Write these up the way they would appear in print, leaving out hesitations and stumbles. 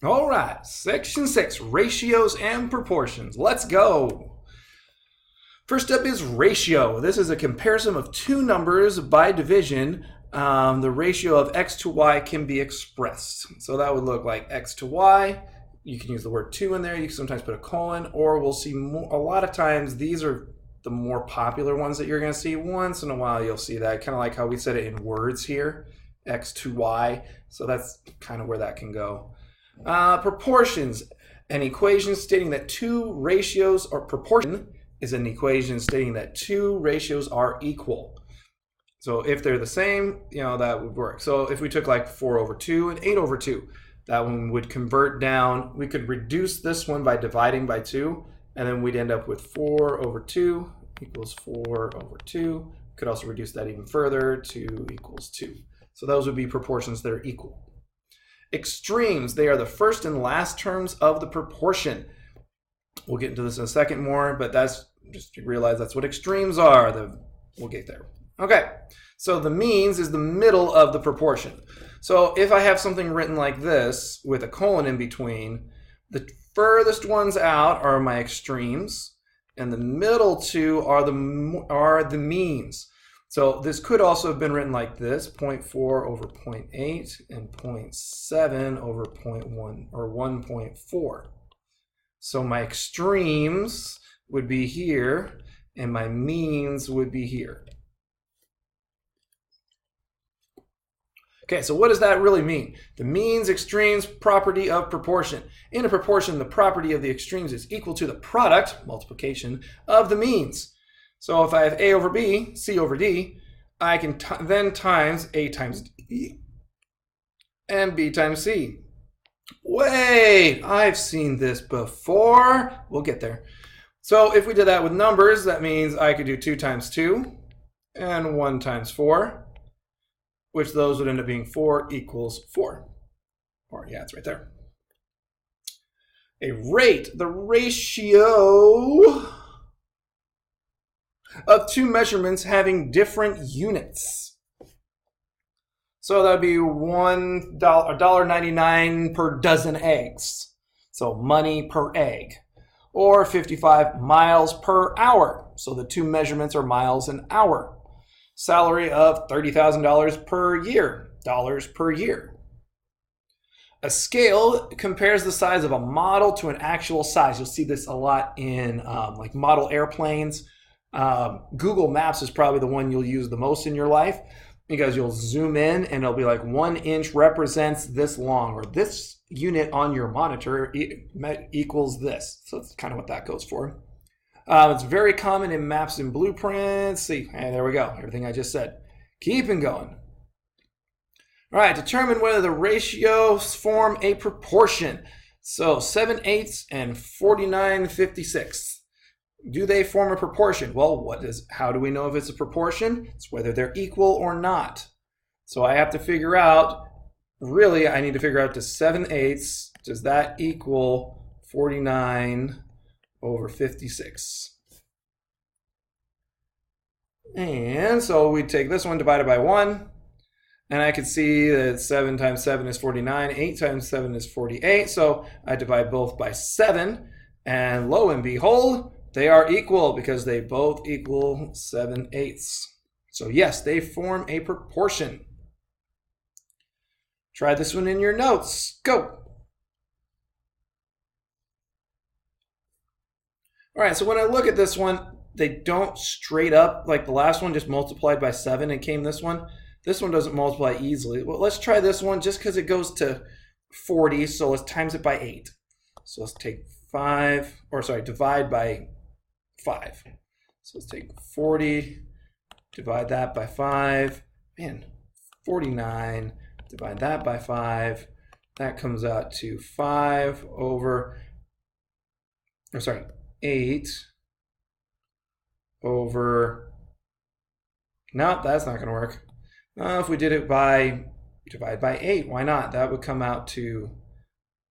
All right, section 6, ratios and proportions. Let's go. First up is ratio. This is a comparison of two numbers by division. The ratio of x to y can be expressed. So that would look like x to y. You can use the word 2 in there. You can sometimes put a colon, or we'll see a lot of times these are the more popular ones that you're going to see. Once in a while you'll see that, kind of like how we said it in words here, x to y. So that's kind of where that can go. Proportions, an equation stating that two ratios, or proportion is an equation stating that two ratios are equal. So if they're the same, that would work. So if we took like 4/2 and 8/2, that one would convert down. We could reduce this one by dividing by 2, and then we'd end up with 4/2 equals 4/2. Could also reduce that even further, 2 equals 2. So those would be proportions that are equal. Extremes, they are the first and last terms of the proportion. We'll get into this in a second more, but that's just to realize that's what extremes are. We'll get there. Okay, so the means is the middle of the proportion. So if I have something written like this with a colon in between, the furthest ones out are my extremes, and the middle two are the means. So this could also have been written like this, 0.4/0.8 and 0.7/0.1 or 1.4. So my extremes would be here and my means would be here. Okay, so what does that really mean? The means, extremes, property of proportion. In a proportion, the property of the extremes is equal to the product, multiplication, of the means. So if I have A over B, C over D, I can then times A times D and B times C. Wait, I've seen this before. We'll get there. So if we did that with numbers, that means I could do 2 times 2 and 1 times 4, which those would end up being 4 equals 4. Or yeah, it's right there. A rate, the ratio of two measurements having different units. So that would be $1.99 per dozen eggs. So money per egg. Or 55 miles per hour. So the two measurements are miles an hour. Salary of $30,000 per year, dollars per year. A scale compares the size of a model to an actual size. You'll see this a lot in like model airplanes. Google Maps is probably the one you'll use the most in your life, because you'll zoom in and it'll be like 1 inch represents this long, or this unit on your monitor equals this. So that's kind of what that goes for. It's very common in maps and blueprints. See, hey, there we go. Everything I just said. Keeping going. All right, determine whether the ratios form a proportion. So 7/8 and 49/56. Do they form a proportion? Well, how do we know if it's a proportion? It's whether they're equal or not. So I have to figure out, really, I need to figure out, does 7/8, does that equal 49/56? And so we take this one divided by 1, and I can see that 7 times 7 is 49, 8 times 7 is 48, so I divide both by 7, and lo and behold, they are equal because they both equal 7/8. So yes, they form a proportion. Try this one in your notes. Go. All right, so when I look at this one, they don't straight up, like the last one just multiplied by 7 and came this one. This one doesn't multiply easily. Well, let's try this one just because it goes to 40, so let's times it by 8. So let's take divide by 5. So let's take 40, divide that by 5. Man, 49, divide that by 5. That comes out to 8 over, no, that's not going to work. If we did it divide by 8, why not? That would come out to,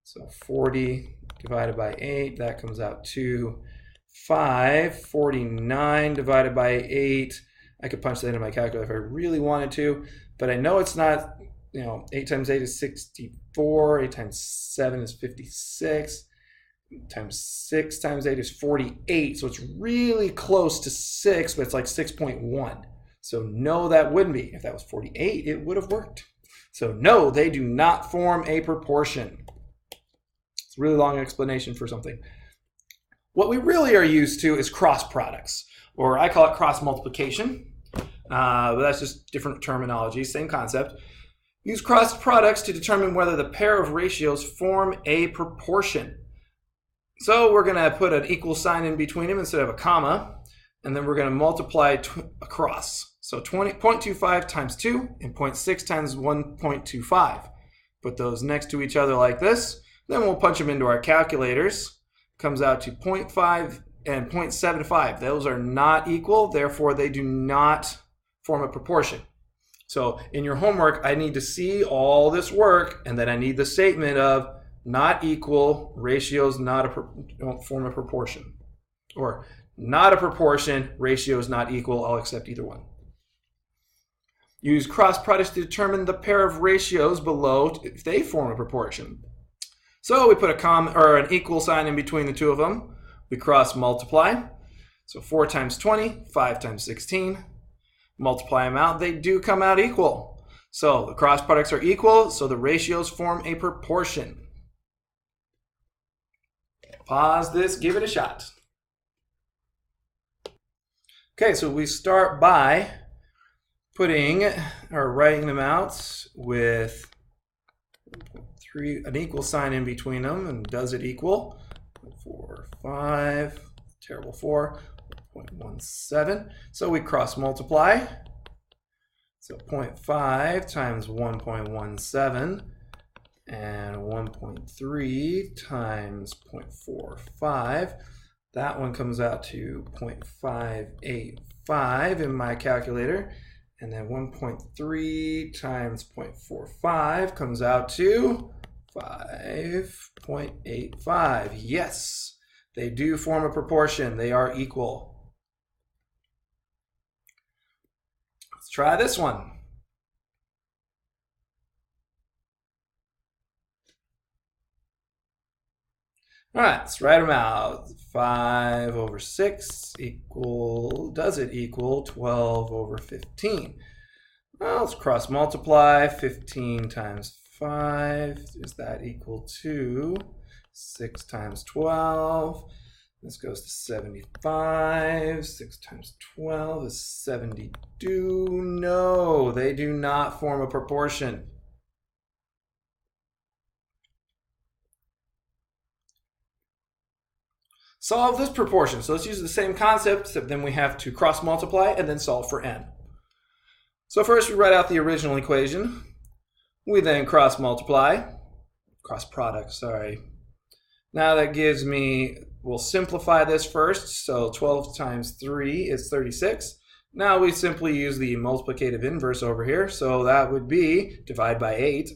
so 40 divided by 8, that comes out to 5. 49 divided by 8, I could punch that into my calculator if I really wanted to, but I know it's not 8 times 8 is 64, 8 times 7 is 56, times 6 times 8 is 48, so it's really close to 6, but it's like 6.1. So no, that wouldn't be. If that was 48, it would have worked. So no, they do not form a proportion. It's a really long explanation for something. What we really are used to is cross products, or I call it cross multiplication, but that's just different terminology, same concept. Use cross products to determine whether the pair of ratios form a proportion. So we're going to put an equal sign in between them instead of a comma, and then we're going to multiply across. So 0.25 times 2 and 0.6 times 1.25. Put those next to each other like this. Then we'll punch them into our calculators. Comes out to 0.5 and 0.75. Those are not equal, therefore they do not form a proportion. So in your homework, I need to see all this work, and then I need the statement of not equal, ratios don't form a proportion. Or not a proportion, ratios not equal, I'll accept either one. Use cross products to determine the pair of ratios below if they form a proportion. So we put a comma or an equal sign in between the two of them. We cross multiply. So 4 times 20, 5 times 16. Multiply them out, they do come out equal. So the cross products are equal, so the ratios form a proportion. Pause this, give it a shot. Okay, so we start by putting or writing them out with an equal sign in between them. And does it equal? 4, 5, terrible 4, 0.17. So we cross multiply. So 0.5 times 1.17 and 1.3 times 0.45. That one comes out to 0.585 in my calculator. And then 1.3 times 0.45 comes out to 5.85. Yes, they do form a proportion. They are equal. Let's try this one. All right, let's write them out. 5 over 6 does it equal 12 over 15? Well, let's cross multiply. 15 times 5, is that equal to 6 times 12? This goes to 75. 6 times 12 is 72. No, they do not form a proportion. Solve this proportion. So let's use the same concept, except then we have to cross multiply and then solve for n. So first we write out the original equation. We then cross product, sorry. Now that gives me, we'll simplify this first. So 12 times 3 is 36. Now we simply use the multiplicative inverse over here. So that would be divide by 8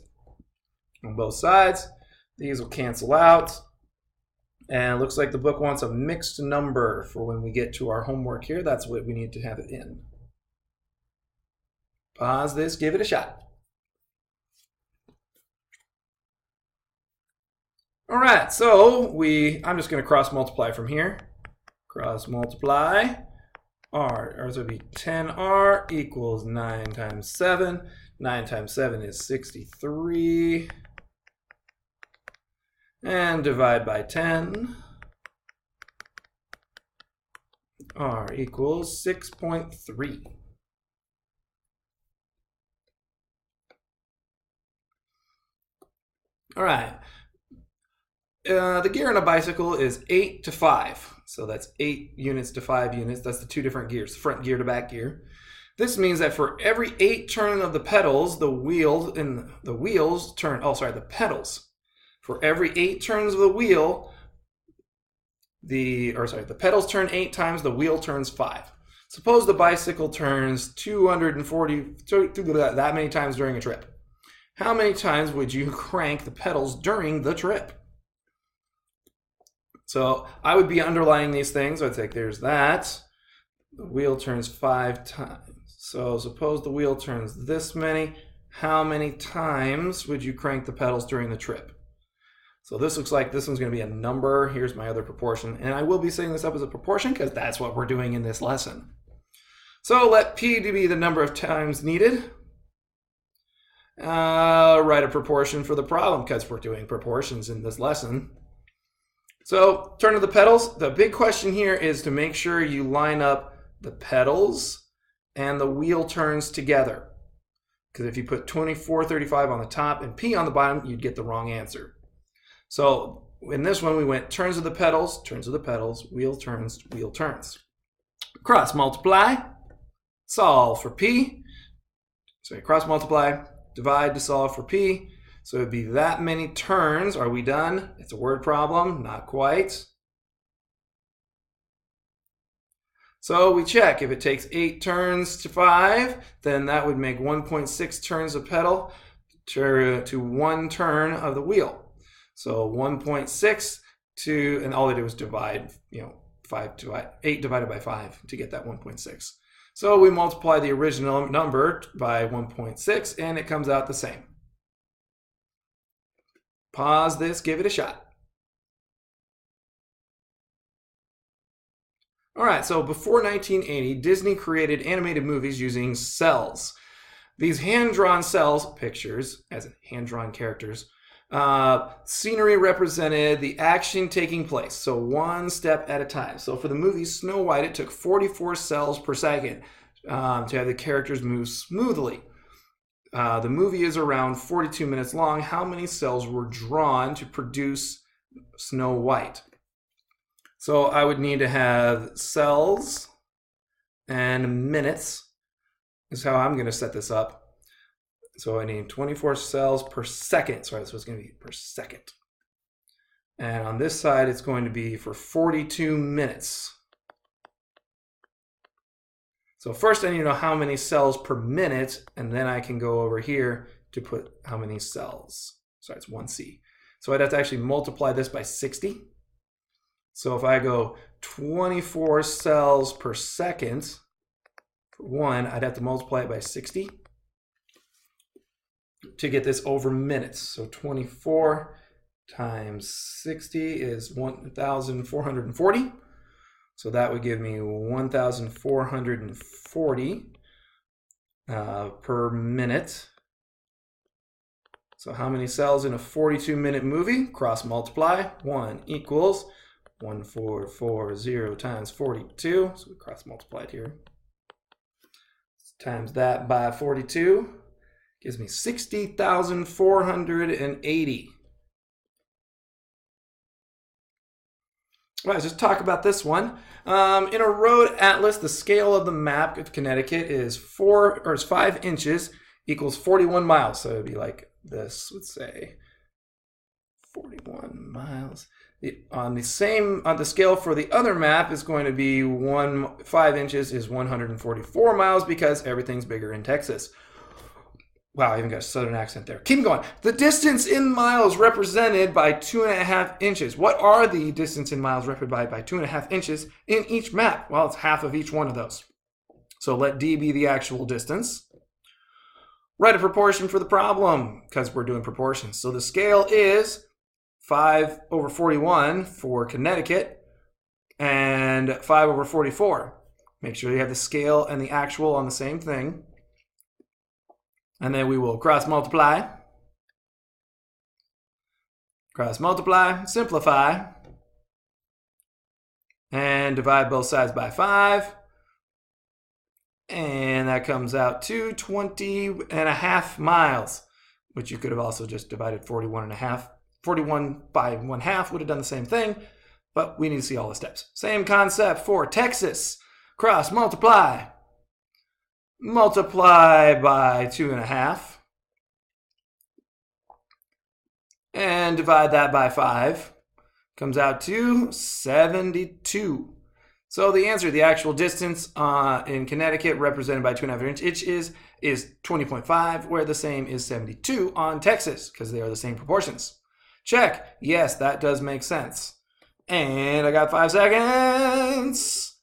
on both sides. These will cancel out. And it looks like the book wants a mixed number for when we get to our homework here. That's what we need to have it in. Pause this, give it a shot. All right, so I'm just going to cross multiply from here. Cross multiply. Ours would be 10r equals 9 times 7. 9 times 7 is 63. And divide by 10. R equals 6.3. All right. The gear on a bicycle is 8 to 5. So that's 8 units to 5 units. That's the two different gears, front gear to back gear. This means that for every 8 turn of the pedals, the pedals. For every 8 turns of the wheel, the pedals turn 8 times, the wheel turns 5. Suppose the bicycle turns 240, that many times during a trip. How many times would you crank the pedals during the trip? So I would be underlining these things. I'd say there's that. The wheel turns 5 times. So suppose the wheel turns this many. how many times would you crank the pedals during the trip? So this looks like this one's going to be a number. Here's my other proportion. And I will be setting this up as a proportion because that's what we're doing in this lesson. So let P to be the number of times needed. Write a proportion for the problem because we're doing proportions in this lesson. So turn to the pedals. The big question here is to make sure you line up the pedals and the wheel turns together. Because if you put 2435 on the top and P on the bottom, you'd get the wrong answer. So in this one, we went turns of the pedals, wheel turns, wheel turns. Cross multiply, solve for P. So cross multiply, divide to solve for P. So it'd be that many turns. Are we done? It's a word problem, not quite. So we check. If it takes 8 turns to 5, then that would make 1.6 turns of pedal to 1 turn of the wheel. So 1.6 to, and all they did was divide, 8 divided by 5 to get that 1.6. So we multiply the original number by 1.6 and it comes out the same. Pause this, give it a shot. All right, so before 1980, Disney created animated movies using cells. These hand-drawn cells, pictures, as in hand-drawn characters, scenery represented the action taking place, so one step at a time. So for the movie Snow White, it took 44 cells per second to have the characters move smoothly. The movie is around 42 minutes long. How many cells were drawn to produce Snow White? So I would need to have cells and minutes is how I'm going to set this up. So I need 24 cells per second. Sorry, this was going to be per second. And on this side, it's going to be for 42 minutes. So first I need to know how many cells per minute, and then I can go over here to put how many cells. Sorry, it's 1C. So I'd have to actually multiply this by 60. So if I go 24 cells per second for 1, I'd have to multiply it by 60 to get this over minutes. So 24 times 60 is 1,440. So that would give me 1,440 per minute. So how many cells in a 42-minute movie? Cross multiply. 1 equals 1440 times 42. So we cross multiplied here. Times that by 42 gives me 60,480. All right, let's just talk about this one. In a road atlas, the scale of the map of Connecticut is 5 inches equals 41 miles. So it'd be like this, let's say 41 miles. On the scale for the other map is going to be 5 inches is 144 miles because everything's bigger in Texas. Wow, I even got a southern accent there. Keep going. The distance in miles represented by 2.5 inches. What are the distance in miles represented by 2.5 inches in each map? Well, it's half of each one of those. So let D be the actual distance. Write a proportion for the problem because we're doing proportions. So the scale is 5 over 41 for Connecticut and 5 over 44. Make sure you have the scale and the actual on the same thing. And then we will cross multiply, simplify, and divide both sides by 5. And that comes out to 20.5 miles, which you could have also just divided 41.5. 41 by 1/2 would have done the same thing, but we need to see all the steps. Same concept for Texas. Cross multiply. Multiply by 2.5 and divide that by 5. Comes out to 72. So the answer, the actual distance in Connecticut represented by 2.5 inches is 20.5, where the same is 72 on Texas because they are the same proportions. Check. Yes, that does make sense. And I got 5 seconds.